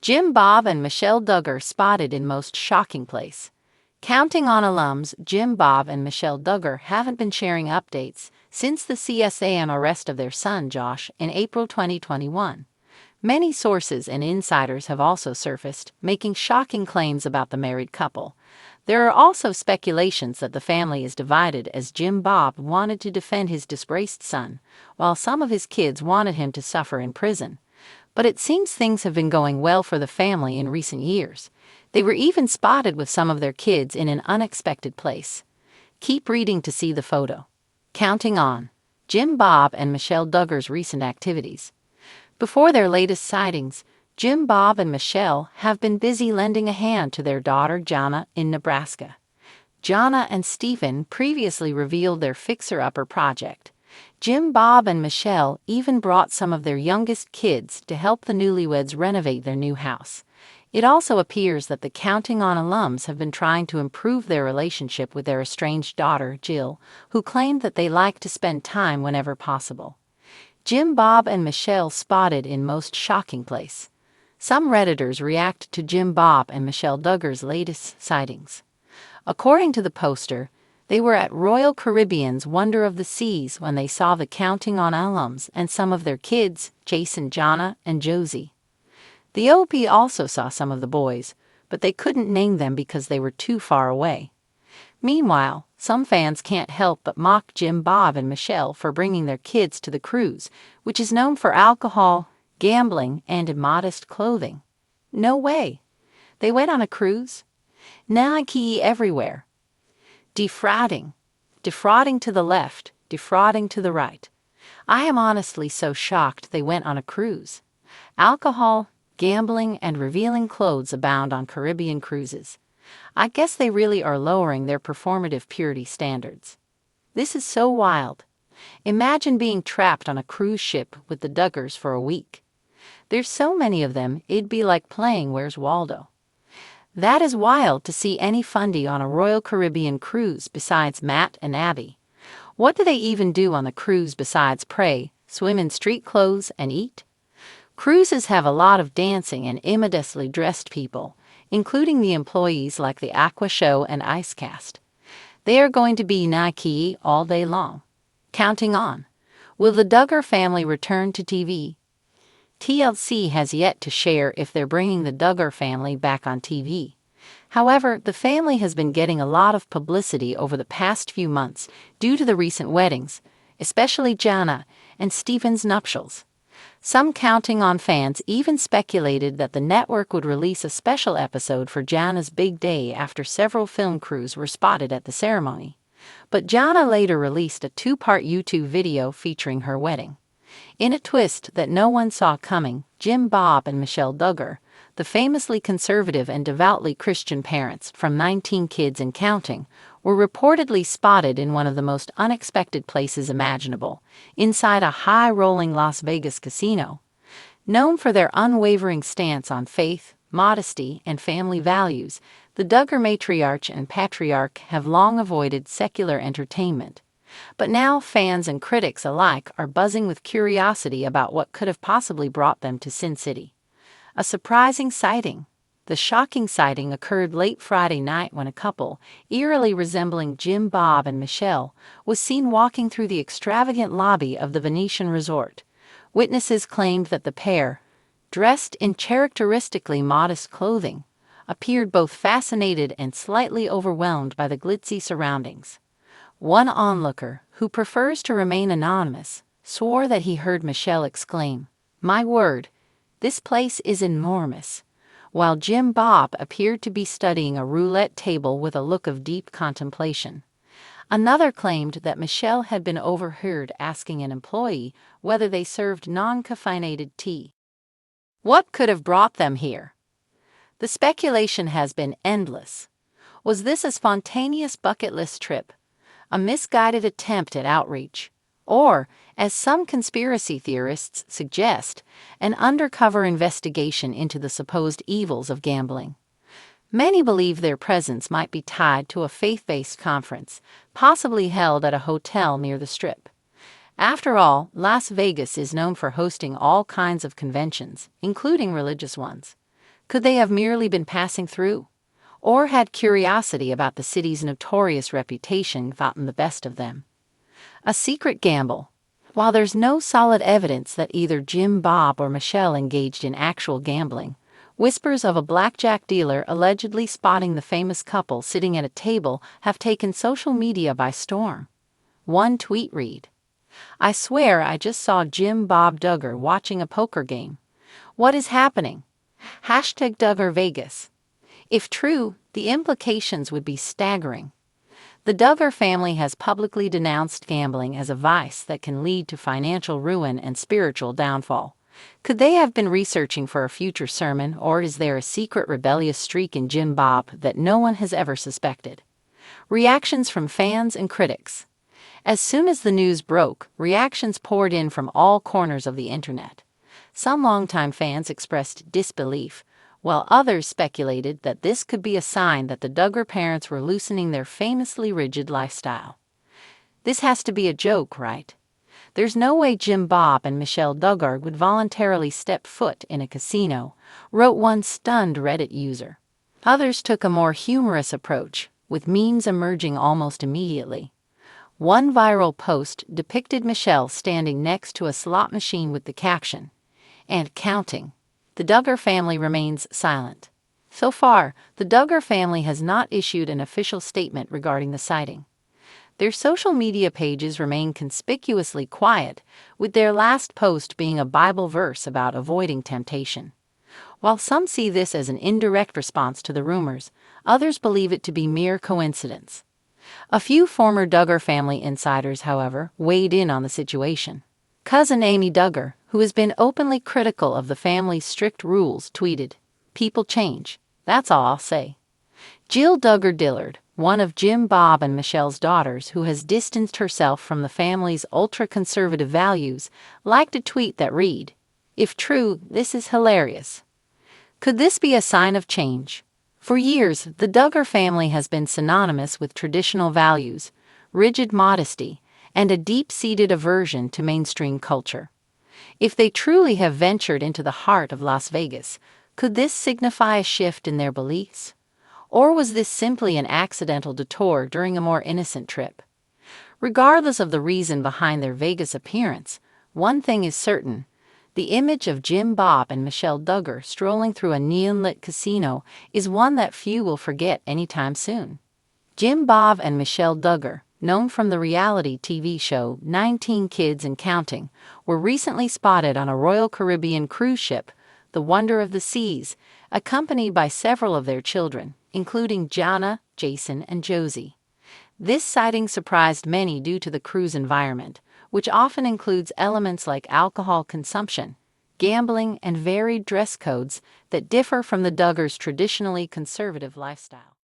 Jim Bob and Michelle Duggar spotted in most shocking place. Counting on alums, Jim Bob and Michelle Duggar haven't been sharing updates since the CSAM arrest of their son Josh in April 2021. Many sources and insiders have also surfaced, making shocking claims about the married couple. There are also speculations that the family is divided, as Jim Bob wanted to defend his disgraced son, while some of his kids wanted him to suffer in prison. But it seems things have been going well for the family in recent years. They were even spotted with some of their kids in an unexpected place. Keep reading to see the photo. Counting on Jim Bob and Michelle Duggar's recent activities. Before their latest sightings, Jim Bob and Michelle have been busy lending a hand to their daughter Jana in Nebraska. Jana and Stephen previously revealed their fixer-upper project. Jim Bob and Michelle even brought some of their youngest kids to help the newlyweds renovate their new house. It also appears that the Counting On alums have been trying to improve their relationship with their estranged daughter, Jill, who claimed that they like to spend time whenever possible. Jim Bob and Michelle spotted in most shocking place. Some Redditors react to Jim Bob and Michelle Duggar's latest sightings. According to the poster, they were at Royal Caribbean's Wonder of the Seas when they saw the Counting On alums and some of their kids, Jason, Jana, and Josie. The OP also saw some of the boys, but they couldn't name them because they were too far away. Meanwhile, some fans can't help but mock Jim Bob and Michelle for bringing their kids to the cruise, which is known for alcohol, gambling, and immodest clothing. No way! They went on a cruise? Nike everywhere. Defrauding to the left, defrauding to the right. I am honestly so shocked they went on a cruise. Alcohol, gambling, and revealing clothes abound on Caribbean cruises. I guess they really are lowering their performative purity standards. This is so wild. Imagine being trapped on a cruise ship with the Duggars for a week. There's so many of them, it'd be like playing Where's Waldo. That is wild to see any fundie on a Royal Caribbean cruise besides Matt and Abby. What do they even do on the cruise besides pray, swim in street clothes, and eat? Cruises have a lot of dancing and immodestly dressed people, including the employees like the Aqua Show and Icecast. They are going to be Nike all day long. Counting on. Will the Duggar family return to TV? TLC has yet to share if they're bringing the Duggar family back on TV. However, the family has been getting a lot of publicity over the past few months due to the recent weddings, especially Jana and Stephen's nuptials. Some Counting On fans even speculated that the network would release a special episode for Jana's big day after several film crews were spotted at the ceremony. But Jana later released a two-part YouTube video featuring her wedding. In a twist that no one saw coming, Jim Bob and Michelle Duggar, the famously conservative and devoutly Christian parents from 19 kids and counting, were reportedly spotted in one of the most unexpected places imaginable, inside a high-rolling Las Vegas casino. Known for their unwavering stance on faith, modesty, and family values, the Duggar matriarch and patriarch have long avoided secular entertainment. But now fans and critics alike are buzzing with curiosity about what could have possibly brought them to Sin City. A surprising sighting. The shocking sighting occurred late Friday night when a couple, eerily resembling Jim Bob and Michelle, was seen walking through the extravagant lobby of the Venetian resort. Witnesses claimed that the pair, dressed in characteristically modest clothing, appeared both fascinated and slightly overwhelmed by the glitzy surroundings. One onlooker, who prefers to remain anonymous, swore that he heard Michelle exclaim, "My word, this place is enormous," while Jim Bob appeared to be studying a roulette table with a look of deep contemplation. Another claimed that Michelle had been overheard asking an employee whether they served non-caffeinated tea. What could have brought them here? The speculation has been endless. Was this a spontaneous bucket list trip? A misguided attempt at outreach? Or, as some conspiracy theorists suggest, an undercover investigation into the supposed evils of gambling? Many believe their presence might be tied to a faith-based conference, possibly held at a hotel near the Strip. After all, Las Vegas is known for hosting all kinds of conventions, including religious ones. Could they have merely been passing through? Or had curiosity about the city's notorious reputation gotten the best of them? A secret gamble. While there's no solid evidence that either Jim Bob or Michelle engaged in actual gambling, whispers of a blackjack dealer allegedly spotting the famous couple sitting at a table have taken social media by storm. One tweet read, "I swear I just saw Jim Bob Duggar watching a poker game. What is happening? #Duggar Vegas." If true, the implications would be staggering. The Duggar family has publicly denounced gambling as a vice that can lead to financial ruin and spiritual downfall. Could they have been researching for a future sermon, or is there a secret rebellious streak in Jim Bob that no one has ever suspected? Reactions from fans and critics. As soon as the news broke, reactions poured in from all corners of the internet. Some longtime fans expressed disbelief, while others speculated that this could be a sign that the Duggar parents were loosening their famously rigid lifestyle. "This has to be a joke, right? There's no way Jim Bob and Michelle Duggar would voluntarily step foot in a casino," wrote one stunned Reddit user. Others took a more humorous approach, with memes emerging almost immediately. One viral post depicted Michelle standing next to a slot machine with the caption, "And counting." The Duggar family remains silent. So far, the Duggar family has not issued an official statement regarding the sighting. Their social media pages remain conspicuously quiet, with their last post being a Bible verse about avoiding temptation. While some see this as an indirect response to the rumors, others believe it to be mere coincidence. A few former Duggar family insiders, however, weighed in on the situation. Cousin Amy Duggar, who has been openly critical of the family's strict rules, tweeted, "People change. That's all I'll say." Jill Duggar Dillard, one of Jim Bob and Michelle's daughters who has distanced herself from the family's ultra-conservative values, liked a tweet that read, "If true, this is hilarious." Could this be a sign of change? For years, the Duggar family has been synonymous with traditional values, rigid modesty, and a deep-seated aversion to mainstream culture. If they truly have ventured into the heart of Las Vegas, could this signify a shift in their beliefs? Or was this simply an accidental detour during a more innocent trip? Regardless of the reason behind their Vegas appearance, one thing is certain: the image of Jim Bob and Michelle Duggar strolling through a neon-lit casino is one that few will forget anytime soon. Jim Bob and Michelle Duggar, known from the reality TV show 19 Kids and Counting, were recently spotted on a Royal Caribbean cruise ship, the Wonder of the Seas, accompanied by several of their children, including Gianna, Jason, and Josie. This sighting surprised many due to the cruise environment, which often includes elements like alcohol consumption, gambling, and varied dress codes that differ from the Duggars' traditionally conservative lifestyle.